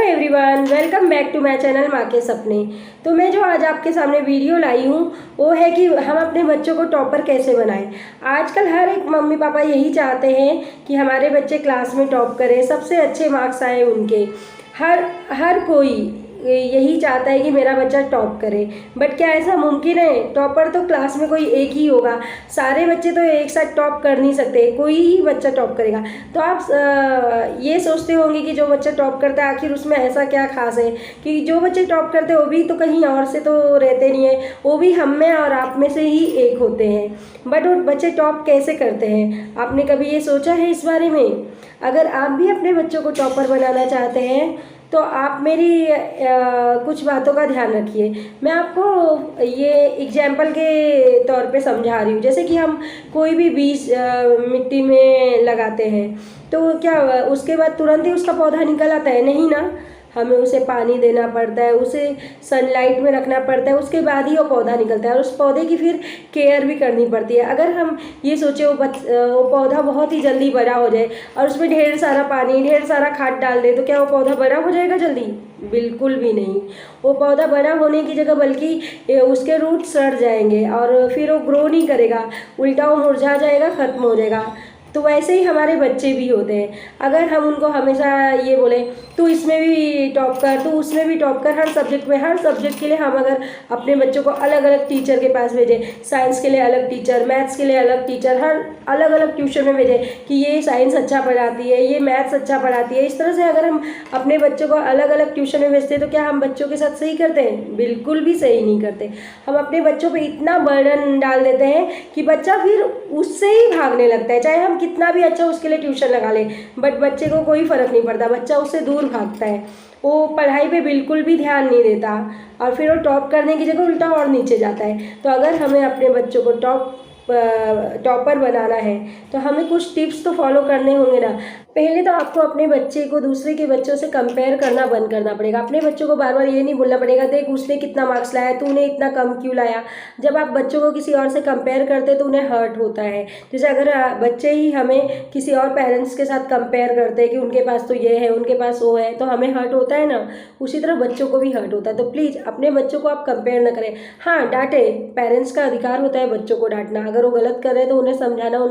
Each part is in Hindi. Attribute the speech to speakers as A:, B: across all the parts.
A: Everyone, welcome back to my channel माँ के सपने। तो मैं जो आज आपके सामने वीडियो लाई हूँ वो है कि हम अपने बच्चों को टॉपर कैसे बनाएं। आजकल हर एक मम्मी पापा यही चाहते हैं कि हमारे बच्चे क्लास में टॉप करें, सबसे अच्छे मार्क्स आए उनके। हर कोई यही चाहता है कि मेरा बच्चा टॉप करे, बट क्या ऐसा मुमकिन है? टॉपर तो क्लास में कोई एक ही होगा, सारे बच्चे तो एक साथ टॉप कर नहीं सकते, कोई ही बच्चा टॉप करेगा। तो आप ये सोचते होंगे कि जो बच्चा टॉप करता है आखिर उसमें ऐसा क्या खास है कि जो बच्चे टॉप करते हैं वो भी तो कहीं और से तो रहते नहीं है, वो भी हम में और आप में से ही एक होते हैं। बट वो बच्चे टॉप कैसे करते हैं? आपने कभी ये सोचा है इस बारे में? अगर आप भी अपने बच्चों को टॉपर बनाना चाहते हैं तो आप मेरी कुछ बातों का ध्यान रखिए। मैं आपको ये एग्जाम्पल के तौर पे समझा रही हूँ। जैसे कि हम कोई भी बीज मिट्टी में लगाते हैं तो क्या उसके बाद तुरंत ही उसका पौधा निकल आता है? नहीं ना, हमें उसे पानी देना पड़ता है, उसे सनलाइट में रखना पड़ता है, उसके बाद ही वो पौधा निकलता है और उस पौधे की फिर केयर भी करनी पड़ती है। अगर हम ये सोचे वो पौधा बहुत ही जल्दी बड़ा हो जाए और उसमें ढेर सारा पानी ढेर सारा खाद डाल दे तो क्या वो पौधा बड़ा हो जाएगा जल्दी? बिल्कुल भी नहीं। वो पौधा बड़ा होने की जगह बल्कि उसके रूट सड़ जाएंगे और फिर वो ग्रो नहीं करेगा, उल्टा वो मुरझा जाएगा, ख़त्म हो जाएगा। तो वैसे ही हमारे बच्चे भी होते हैं। अगर हम उनको हमेशा ये बोले तू इसमें भी टॉप कर, तू उसमें भी टॉप कर, हर सब्जेक्ट के लिए हम अगर अपने बच्चों को अलग अलग टीचर के पास भेजें, साइंस के लिए अलग टीचर, मैथ्स के लिए अलग टीचर, हर अलग अलग ट्यूशन में भेजें कि ये साइंस अच्छा पढ़ाती है, ये मैथ्स अच्छा पढ़ाती है, इस तरह से अगर हम अपने बच्चों को अलग अलग ट्यूशन में भेजते हैं तो क्या हम बच्चों के साथ सही करते हैं? बिल्कुल भी सही नहीं करते। हम अपने बच्चों पर इतना बर्डन डाल देते हैं कि बच्चा फिर उससे ही भागने लगता है। चाहे हम कितना भी अच्छा उसके लिए ट्यूशन लगा ले, बट बच्चे को कोई फ़र्क नहीं पड़ता, बच्चा उससे दूर भागता है, वो पढ़ाई पे बिल्कुल भी ध्यान नहीं देता और फिर वो टॉप करने की जगह उल्टा और नीचे जाता है। तो अगर हमें अपने बच्चों को टॉपर बनाना है तो हमें कुछ टिप्स तो फॉलो करने होंगे ना। पहले तो आपको अपने बच्चे को दूसरे के बच्चों से कंपेयर करना बंद करना पड़ेगा। अपने बच्चों को बार बार ये नहीं बोलना पड़ेगा देख उसने कितना मार्क्स लाया, तूने इतना कम क्यों लाया। जब आप बच्चों को किसी और से कंपेयर करते तो उन्हें हर्ट होता है। जैसे अगर बच्चे ही हमें किसी और पेरेंट्स के साथ कंपेयर करते हैं कि उनके पास तो ये है, उनके पास वो है, तो हमें हर्ट होता है ना, उसी तरह बच्चों को भी हर्ट होता है। तो प्लीज़ अपने बच्चों को आप कंपेयर ना करें। हाँ, डांटे, पेरेंट्स का अधिकार होता है बच्चों को डांटना, अगर वो गलत कर रहे हैं तो उन्हें समझाना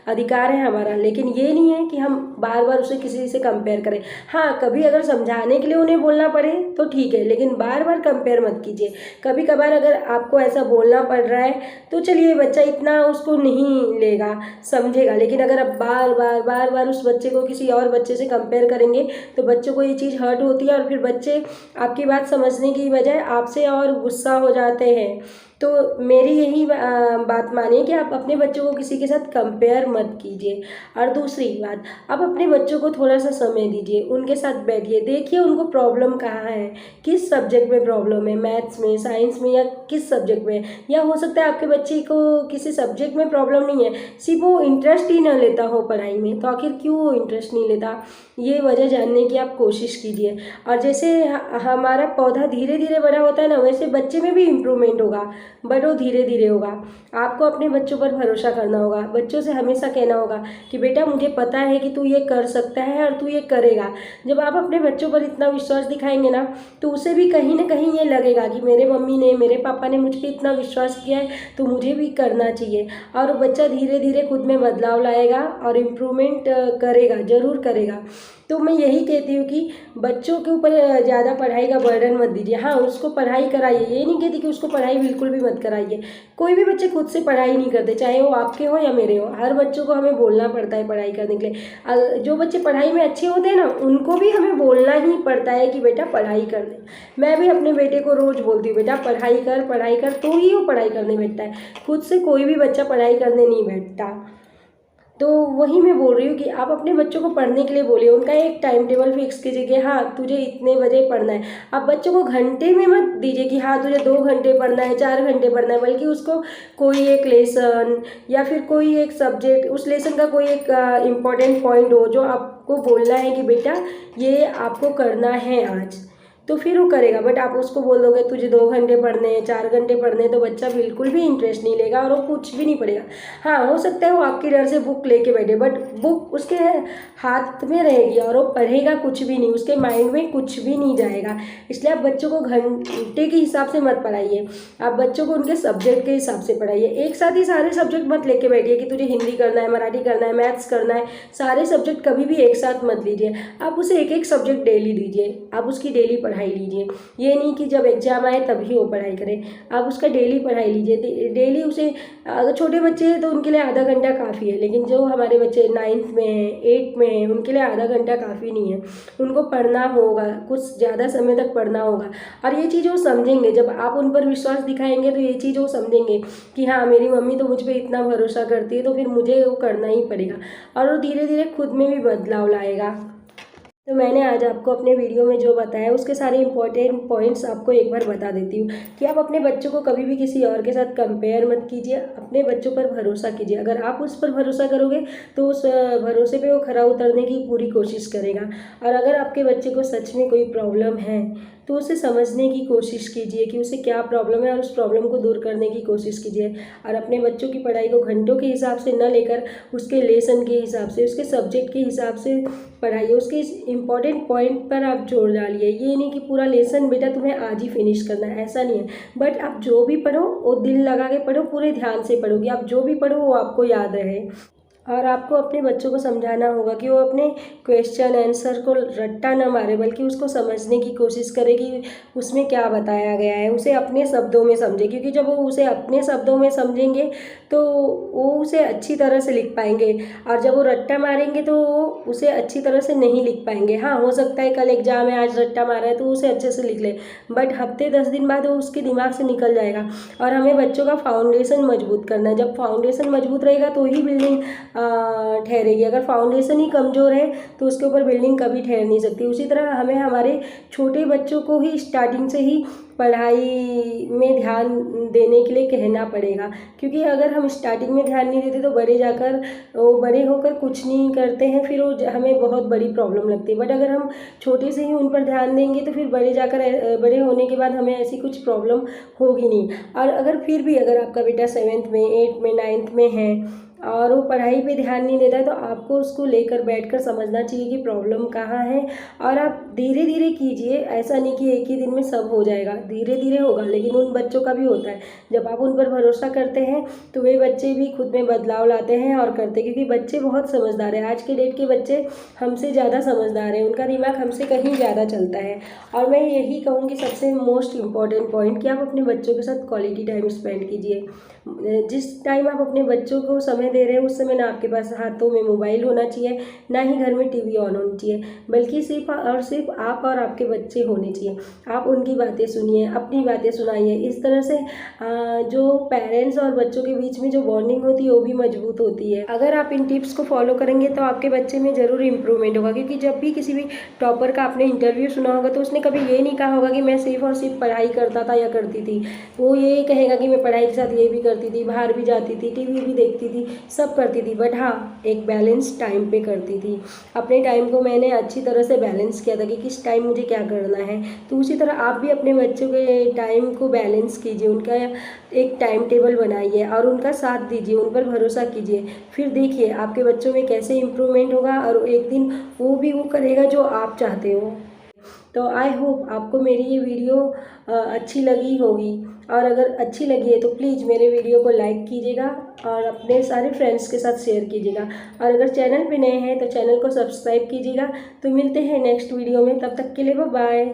A: अधिकार है हमारा, लेकिन ये नहीं है कि हम बार बार उसे किसी से कंपेयर करें। हाँ, कभी अगर समझाने के लिए उन्हें बोलना पड़े तो ठीक है, लेकिन बार बार कंपेयर मत कीजिए। कभी कभार अगर आपको ऐसा बोलना पड़ रहा है तो चलिए, बच्चा इतना उसको नहीं लेगा, समझेगा, लेकिन अगर आप बार बार उस बच्चे को किसी और बच्चे से कंपेयर करेंगे तो बच्चों को ये चीज़ हर्ट होती है और फिर बच्चे आपकी बात समझने की बजाय आपसे और गुस्सा हो जाते हैं। तो मेरी यही बात मानिए कि आप अपने बच्चों को किसी के साथ कंपेयर मत कीजिए। और दूसरी बात, आप अपने बच्चों को थोड़ा सा समय दीजिए, उनके साथ बैठिए, देखिए उनको प्रॉब्लम कहाँ है, किस सब्जेक्ट में प्रॉब्लम है, मैथ्स में, साइंस में, या किस सब्जेक्ट में। या हो सकता है आपके बच्चे को किसी सब्जेक्ट में प्रॉब्लम नहीं है, सिर्फ वो इंटरेस्ट ही ना लेता हो पढ़ाई में। तो आखिर क्यों वो इंटरेस्ट नहीं लेता, ये वजह जानने की आप कोशिश कीजिए। और जैसे हमारा पौधा धीरे धीरे बड़ा होता है ना, वैसे बच्चे में भी इम्प्रूवमेंट होगा, बट वो धीरे धीरे होगा। आपको अपने बच्चों पर भरोसा करना होगा, बच्चों से हमेशा कहना होगा कि बेटा मुझे पता है कि तू ये कर सकता है और तू ये करेगा। जब आप अपने बच्चों पर इतना विश्वास दिखाएंगे ना तो उसे भी कहीं ना कहीं ये लगेगा कि मेरे मम्मी ने, मेरे पापा ने मुझ पर इतना विश्वास किया है तो मुझे भी करना चाहिए। और वो बच्चा धीरे धीरे खुद में बदलाव लाएगा और इम्प्रूवमेंट करेगा, ज़रूर करेगा। तो मैं यही कहती हूँ कि बच्चों के ऊपर ज़्यादा पढ़ाई का बर्डन मत दीजिए। हाँ, उसको पढ़ाई कराइए, ये नहीं कहती कि उसको पढ़ाई बिल्कुल भी मत कराइए। कोई भी बच्चे खुद से पढ़ाई नहीं करते, चाहे वो आपके हो या मेरे हो, हर बच्चों को हमें बोलना पड़ता है पढ़ाई करने के लिए। जो बच्चे पढ़ाई में अच्छे होते हैं ना, उनको भी हमें बोलना ही पड़ता है कि बेटा पढ़ाई कर ले। मैं भी अपने बेटे को रोज़ बोलती हूँ बेटा पढ़ाई कर, तो ही वो पढ़ाई करने बैठता है। खुद से कोई भी बच्चा पढ़ाई करने नहीं बैठता। तो वही मैं बोल रही हूँ कि आप अपने बच्चों को पढ़ने के लिए बोलिए, उनका एक टाइम टेबल फिक्स कीजिए कि हाँ तुझे इतने बजे पढ़ना है। आप बच्चों को घंटे में मत दीजिए कि हाँ तुझे 2 घंटे पढ़ना है, 4 घंटे पढ़ना है, बल्कि उसको कोई एक लेसन या फिर कोई एक सब्जेक्ट, उस लेसन का कोई एक इम्पॉर्टेंट पॉइंट हो जो आपको बोलना है कि बेटा ये आपको करना है आज। तो फिर वो करेगा। बट आप उसको बोल दोगे तुझे 2 घंटे पढ़ने हैं, 4 घंटे पढ़ने हैं, तो बच्चा बिल्कुल भी इंटरेस्ट नहीं लेगा और वो कुछ भी नहीं पढ़ेगा। हाँ, हो सकता है वो आपके डर से बुक लेके बैठे, बट बुक उसके हाथ में रहेगी और वो पढ़ेगा कुछ भी नहीं, उसके माइंड में कुछ भी नहीं जाएगा। इसलिए आप बच्चों को घंटे के हिसाब से मत पढ़ाइए, आप बच्चों को उनके सब्जेक्ट के हिसाब से पढ़ाइए। एक साथ ही सारे सब्जेक्ट मत लेके बैठिए कि तुझे हिंदी करना है, मराठी करना है, मैथ्स करना है, सारे सब्जेक्ट कभी भी एक साथ मत लीजिए। आप उसे एक एक सब्जेक्ट डेली दीजिए, आप उसकी डेली पढ़ाई लीजिए। ये नहीं कि जब एग्जाम आए तभी वो पढ़ाई करे, आप उसका डेली पढ़ाई लीजिए। डेली उसे, अगर छोटे बच्चे हैं तो उनके लिए आधा घंटा काफ़ी है, लेकिन जो हमारे बच्चे 9th में हैं, 8th में हैं, उनके लिए आधा घंटा काफ़ी नहीं है। उनको पढ़ना होगा, कुछ ज़्यादा समय तक पढ़ना होगा और ये चीज़ वो समझेंगे। जब आप उन पर विश्वास दिखाएंगे तो ये चीज़ वो समझेंगे कि हाँ, मेरी मम्मी तो मुझ पर इतना भरोसा करती है, तो फिर मुझे वो करना ही पड़ेगा और वो धीरे धीरे खुद में भी बदलाव लाएगा। तो मैंने आज आपको अपने वीडियो में जो बताया उसके सारे इंपॉर्टेंट पॉइंट्स आपको एक बार बता देती हूँ कि आप अपने बच्चों को कभी भी किसी और के साथ कंपेयर मत कीजिए, अपने बच्चों पर भरोसा कीजिए। अगर आप उस पर भरोसा करोगे तो उस भरोसे पे वो खरा उतरने की पूरी कोशिश करेगा। और अगर आपके बच्चे को सच में कोई प्रॉब्लम है तो उसे समझने की कोशिश कीजिए कि उसे क्या प्रॉब्लम है और उस प्रॉब्लम को दूर करने की कोशिश कीजिए। और अपने बच्चों की पढ़ाई को घंटों के हिसाब से न लेकर उसके लेसन के हिसाब से, उसके सब्जेक्ट के हिसाब से पढ़ाइए। उसके इम्पॉर्टेंट पॉइंट पर आप जोर डालिए। ये नहीं कि पूरा लेसन बेटा तुम्हें आज ही फिनिश करना है, ऐसा नहीं है। बट आप जो भी पढ़ो वो दिल लगा के पढ़ो, पूरे ध्यान से पढ़ोगे। आप जो भी पढ़ो वो आपको याद रहे। और आपको अपने बच्चों को समझाना होगा कि वो अपने क्वेश्चन आंसर को रट्टा न मारे, बल्कि उसको समझने की कोशिश करे कि उसमें क्या बताया गया है, उसे अपने शब्दों में समझे। क्योंकि जब वो उसे अपने शब्दों में समझेंगे तो वो उसे अच्छी तरह से लिख पाएंगे, और जब वो रट्टा मारेंगे तो वो उसे अच्छी तरह से नहीं लिख पाएंगे। हाँ, हो सकता है कल एग्जाम है, आज रट्टा मारा है तो उसे अच्छे से लिख ले, बट हफ्ते 10 दिन बाद वो उसके दिमाग से निकल जाएगा। और हमें बच्चों का फाउंडेशन मजबूत करना है। जब फाउंडेशन मजबूत रहेगा तो ही बिल्डिंग ठहरेगी। अगर फाउंडेशन ही कमज़ोर है तो उसके ऊपर बिल्डिंग कभी ठहर नहीं सकती। उसी तरह हमें हमारे छोटे बच्चों को ही स्टार्टिंग से ही पढ़ाई में ध्यान देने के लिए कहना पड़ेगा। क्योंकि अगर हम स्टार्टिंग में ध्यान नहीं देते तो बड़े होकर कुछ नहीं करते हैं, फिर वो हमें बहुत बड़ी प्रॉब्लम लगती है। बट अगर हम छोटे से ही उन पर ध्यान देंगे तो फिर बड़े होने के बाद हमें ऐसी कुछ प्रॉब्लम होगी नहीं। और अगर आपका बेटा 7th में, 8th में, 9th में है और वो पढ़ाई पे ध्यान नहीं देता है तो आपको उसको लेकर बैठकर समझना चाहिए कि प्रॉब्लम कहाँ है। और आप धीरे धीरे कीजिए, ऐसा नहीं कि एक ही दिन में सब हो जाएगा, धीरे धीरे होगा। लेकिन उन बच्चों का भी होता है, जब आप उन पर भरोसा करते हैं तो वे बच्चे भी खुद में बदलाव लाते हैं और करते हैं। क्योंकि बच्चे बहुत समझदार हैं, आज के डेट के बच्चे हमसे ज़्यादा समझदार हैं, उनका दिमाग हमसे कहीं ज़्यादा चलता है। और मैं यही कहूँगी सबसे मोस्ट इम्पॉर्टेंट पॉइंट कि आप अपने बच्चों के साथ क्वालिटी टाइम स्पेंड कीजिए। जिस टाइम आप अपने बच्चों को समय दे रहे हैं उस समय ना आपके पास हाथों में मोबाइल होना चाहिए, ना ही घर में टीवी ऑन होनी चाहिए, बल्कि सिर्फ आप और आपके बच्चे होने चाहिए। आप उनकी बातें सुनिए, अपनी बातें सुनाइए। इस तरह से जो पेरेंट्स और बच्चों के बीच में जो बॉन्डिंग होती है वो भी मजबूत होती है। अगर आप इन टिप्स को फॉलो करेंगे तो आपके बच्चे में ज़रूर इम्प्रूवमेंट होगा। क्योंकि जब भी किसी भी टॉपर का आपने इंटरव्यू सुना होगा तो उसने कभी ये नहीं कहा होगा कि मैं सिर्फ और सिर्फ पढ़ाई करता था या करती थी। वो ये कहेगा कि मैं पढ़ाई के साथ ये भी करती थी, बाहर भी जाती थी, टीवी भी देखती थी, सब करती थी। बट हाँ, एक बैलेंस टाइम पे करती थी। अपने टाइम को मैंने अच्छी तरह से बैलेंस किया था कि किस टाइम मुझे क्या करना है। तो उसी तरह आप भी अपने बच्चों के टाइम को बैलेंस कीजिए, उनका एक टाइम टेबल बनाइए और उनका साथ दीजिए, उन पर भरोसा कीजिए। फिर देखिए आपके बच्चों में कैसे इम्प्रूवमेंट होगा और एक दिन वो भी वो करेगा जो आप चाहते हो। तो आई होप आपको मेरी ये वीडियो अच्छी लगी होगी, और अगर अच्छी लगी है तो प्लीज़ मेरे वीडियो को लाइक कीजिएगा और अपने सारे फ्रेंड्स के साथ शेयर कीजिएगा। और अगर चैनल पे नए हैं तो चैनल को सब्सक्राइब कीजिएगा। तो मिलते हैं नेक्स्ट वीडियो में, तब तक के लिए बाय बाय।